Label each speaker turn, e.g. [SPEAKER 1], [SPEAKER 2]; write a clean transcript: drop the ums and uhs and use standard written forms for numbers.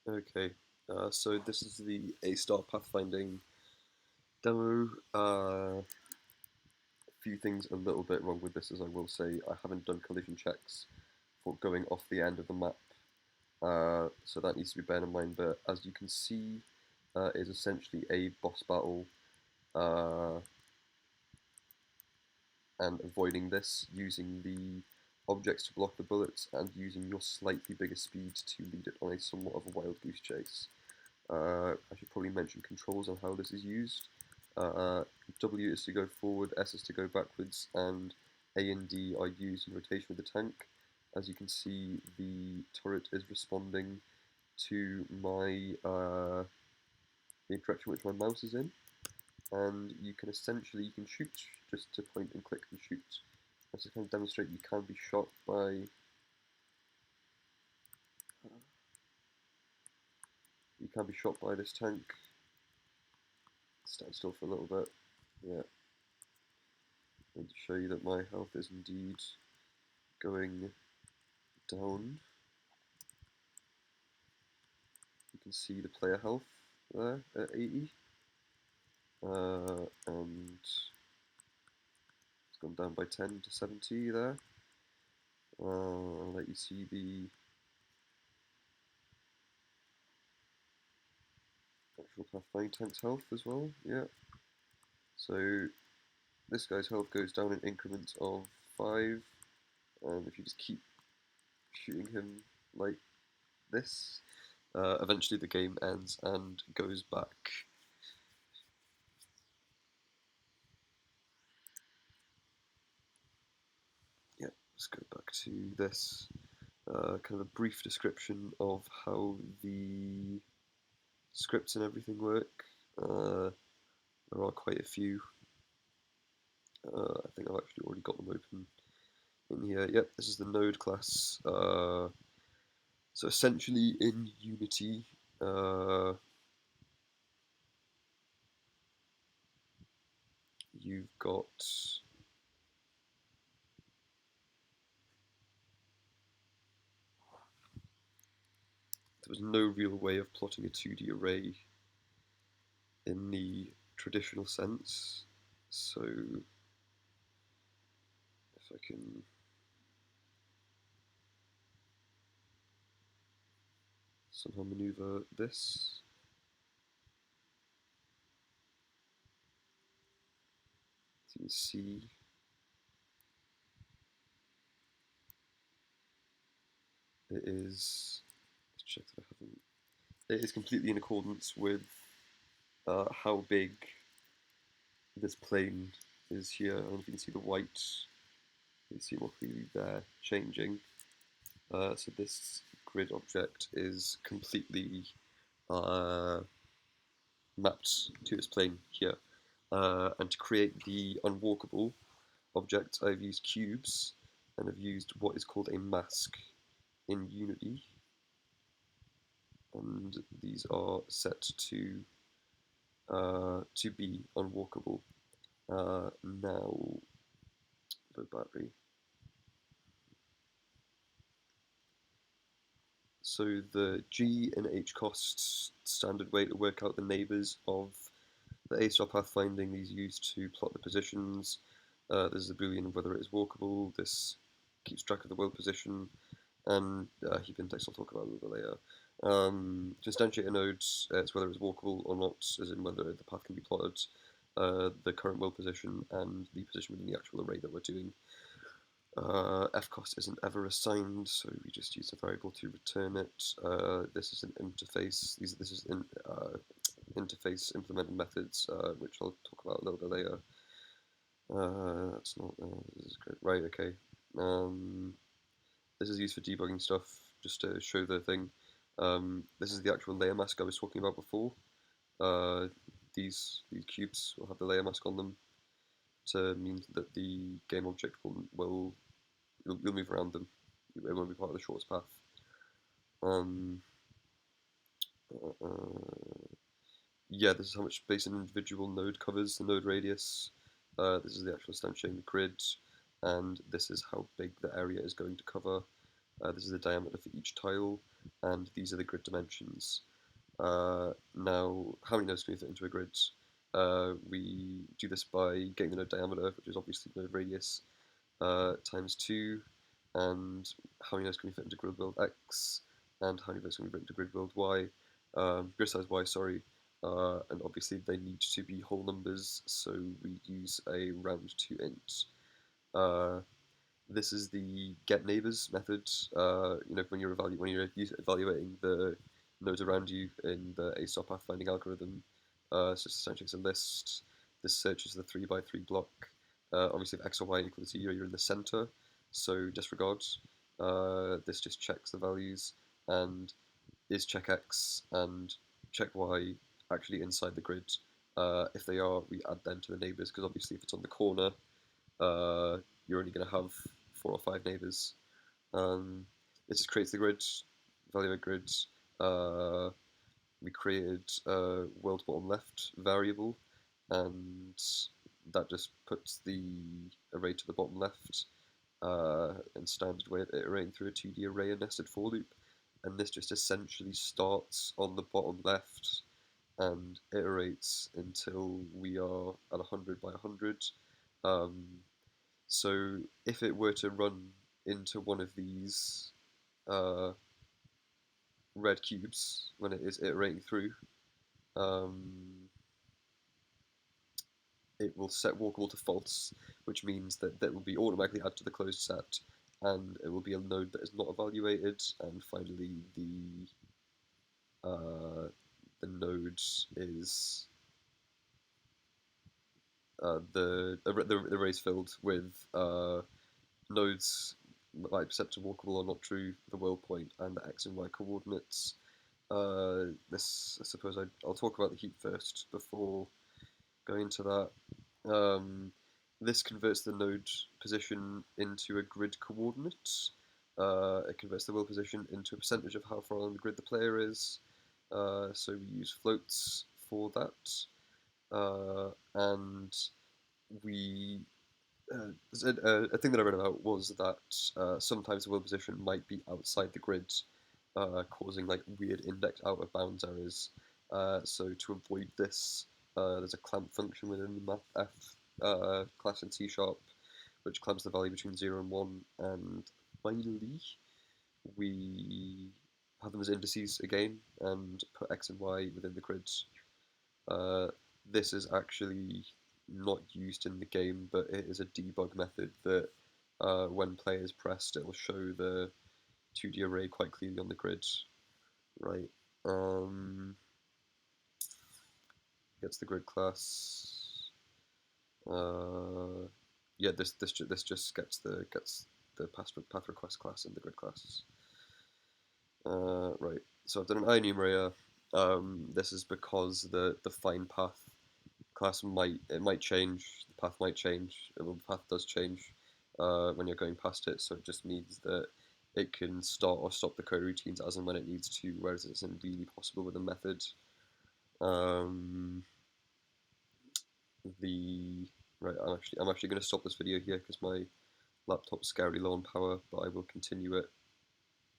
[SPEAKER 1] Okay, so this is the A-Star Pathfinding demo. A few things a little bit wrong with this, as I will say. I haven't done collision checks for going off the end of the map, so that needs to be borne in mind. But as you can see, is essentially a boss battle, uh, and avoiding this using the objects to block the bullets and using your slightly bigger speed to lead it on a somewhat of a wild goose chase. I should probably mention controls on how this is used. Uh, w is to go forward, S is to go backwards, and A and D are used in rotation with the tank. As you can see, the turret is responding to the direction which my mouse is in, and you can shoot just to point and click and shoot. As to kind of demonstrate, you can be shot by this tank. Stand still for a little bit. Yeah, and to show you that my health is indeed going down. You can see the player health there at 80, and it's gone down by 10 to 70 there. I'll let you see the actual Pathfinder tank's health as well. Yeah, so this guy's health goes down in increments of 5, and if you just keep shooting him like this, eventually the game ends and goes back. Yeah, let's go back to this. Kind of a brief description of how the scripts and everything work. There are quite a few. I think I've actually already got them open in here. Yep, this is the node class. So essentially in Unity, you've got there was no real way of plotting a 2D array in the traditional sense. So if I can somehow maneuver this, as you can see, it is. Let's check that I haven't. It is completely in accordance with how big this plane is here. I don't know if you can see the white. You can see more clearly there changing. So this grid object is completely uh, mapped to this plane here. And to create the unwalkable object, I've used cubes and I've used what is called a mask in Unity. And these are set to be unwalkable. Now, the battery. So the G and H costs standard way to work out the neighbours of the A-star pathfinding. These used to plot the positions. This is a boolean of whether it is walkable. This keeps track of the world position, and heap index I'll talk about a little bit later. To instantiate a node, it's whether it's walkable or not, as in whether the path can be plotted, the current world position, and the position within the actual array that we're doing. Fcost isn't ever assigned, so we just use a variable to return it. This is an interface. This is interface implemented methods, which I'll talk about a little bit later. That's not. This is great. Right. Okay. This is used for debugging stuff, just to show the thing. This is the actual layer mask I was talking about before. These cubes will have the layer mask on them to mean that the game object will you'll move around them. It won't be part of the shortest path. Um, yeah, this is how much space an individual node covers, the node radius. This is the actual instantiating the grid, and this is how big the area is going to cover. This is the diameter for each tile, and these are the grid dimensions. Now, how many nodes can we fit into a grid? We do this by getting the node diameter, which is obviously node radius, times 2, and how many nodes can we fit into grid build X, and how many nodes can we fit into grid build Y, grid size Y, sorry, and obviously they need to be whole numbers, so we use a round to int. This is the get neighbors method. When you're evaluating the nodes around you in the ASOP pathfinding algorithm. So essentially it's a list. This searches the 3x3 block. Obviously, if x or y equal to 0, you're in the center. So disregard. This just checks the values, and is check x and check y actually inside the grid. If they are, we add them to the neighbors, because obviously if it's on the corner, uh, you're only going to have 4 or 5 neighbors. It just creates the grid, evaluate grid. We created a world bottom left variable, and that just puts the array to the bottom left, and standard way of iterating through a 2D array and nested for loop. And this just essentially starts on the bottom left and iterates until we are at 100 by 100. Um, so if it were to run into one of these uh, red cubes when it is iterating through, um, it will set walkable to false, which means that will be automatically added to the closed set, and it will be a node that is not evaluated. And finally, the node is the array is filled with nodes like set to walkable or not true, the world point, and the x and y coordinates. This, I suppose, I'll talk about the heap first before going into that. This converts the node position into a grid coordinate. It converts the world position into a percentage of how far along the grid the player is. So we use floats for that. And we a thing that I read about was that sometimes the world position might be outside the grid, causing like weird index out of bounds errors. So to avoid this, there's a clamp function within the mathf class in C#, which clamps the value between 0 and 1. And finally, we have them as indices again and put x and y within the grids. This is actually not used in the game, but it is a debug method that when players pressed, it will show the 2D array quite clearly on the grid. Right. Gets the grid class. Yeah, this just gets the path request class in the grid class. Right. So I've done an IEnumerator. This is because the find path class might change. The path might change. Well, the path does change when you're going past it. So it just means that it can start or stop the coroutines as and when it needs to, whereas it isn't really possible with a method. Right, I'm actually going to stop this video here because my laptop's scarily low on power, but I will continue it